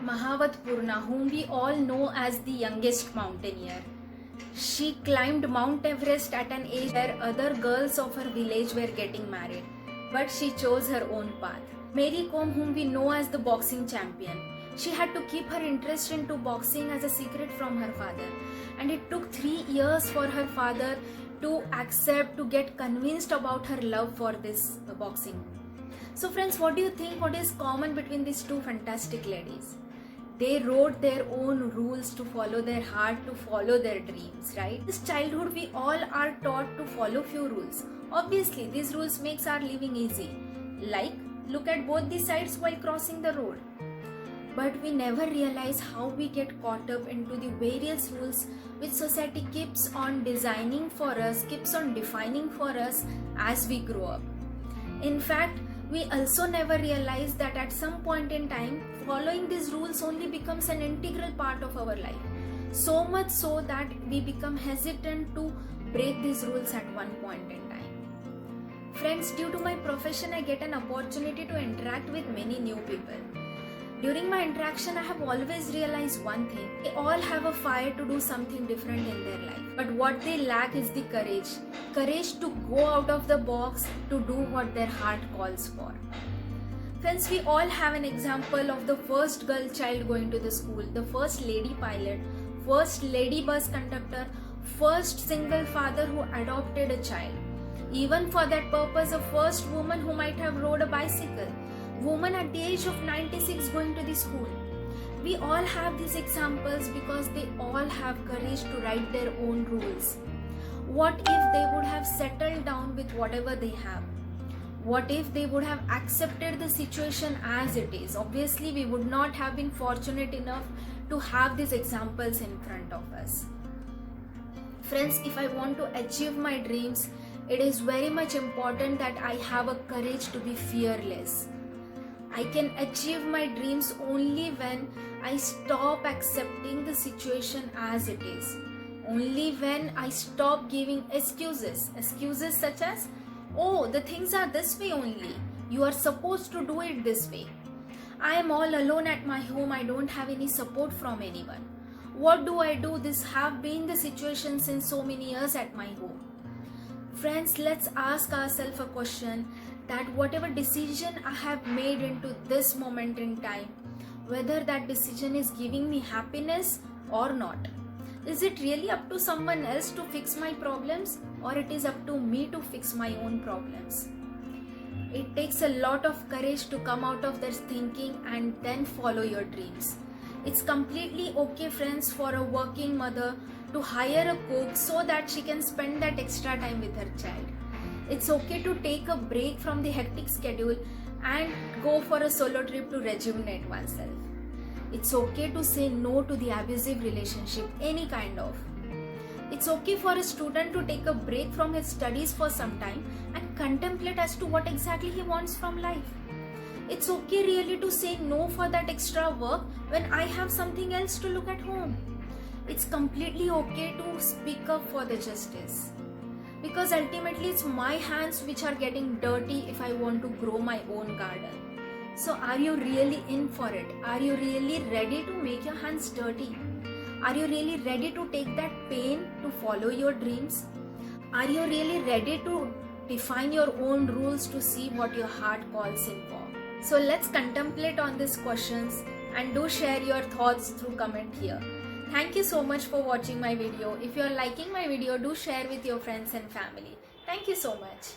Mahavat Purna, whom we all know as the youngest mountaineer. She climbed Mount Everest at an age where other girls of her village were getting married, but she chose her own path. Mary Kom, whom we know as the boxing champion, she had to keep her interest into boxing as a secret from her father, and it took 3 years for her father to accept, to get convinced about her love for this boxing. So friends, what do you think? What is common between these two fantastic ladies? They wrote their own rules to follow their heart, to follow their dreams, right? This childhood, we all are taught to follow few rules. Obviously, these rules makes our living easy. Like, look at both the sides while crossing the road. But we never realize how we get caught up into the various rules which society keeps on designing for us, keeps on defining for us as we grow up. In fact, we also never realize that at some point in time, following these rules only becomes an integral part of our life. So much so that we become hesitant to break these rules at one point in time. Friends, due to my profession, I get an opportunity to interact with many new people. During my interaction, I have always realized one thing. They all have a fire to do something different in their life. But what they lack is the courage. Courage to go out of the box, to do what their heart calls for. Friends, we all have an example of the first girl child going to the school, the first lady pilot, first lady bus conductor, first single father who adopted a child. Even for that purpose, a first woman who might have rode a bicycle. Woman at the age of 96 going to the school. We all have these examples because they all have courage to write their own rules. What if they would have settled down with whatever they have? What if they would have accepted the situation as it is? Obviously, we would not have been fortunate enough to have these examples in front of us. Friends, if I want to achieve my dreams, it is very much important that I have a courage to be fearless. I can achieve my dreams only when I stop accepting the situation as it is. Only when I stop giving excuses. Excuses such as, oh, the things are this way only. You are supposed to do it this way. I am all alone at my home. I don't have any support from anyone. What do I do? This have been the situation since so many years at my home. Friends, let's ask ourselves a question, that whatever decision I have made into this moment in time, whether that decision is giving me happiness or not. Is it really up to someone else to fix my problems, or it is up to me to fix my own problems? It takes a lot of courage to come out of this thinking and then follow your dreams. It's completely okay, friends, for a working mother to hire a cook so that she can spend that extra time with her child. It's okay to take a break from the hectic schedule and go for a solo trip to rejuvenate oneself. It's okay to say no to the abusive relationship, any kind of. It's okay for a student to take a break from his studies for some time and contemplate as to what exactly he wants from life. It's okay really to say no for that extra work when I have something else to look at home. It's completely okay to speak up for the justice. Because ultimately it's my hands which are getting dirty if I want to grow my own garden. So are you really in for it? Are you really ready to make your hands dirty? Are you really ready to take that pain to follow your dreams? Are you really ready to define your own rules to see what your heart calls in for? So let's contemplate on these questions and do share your thoughts through comment here. Thank you so much for watching my video. If you are liking my video, do share with your friends and family. Thank you so much.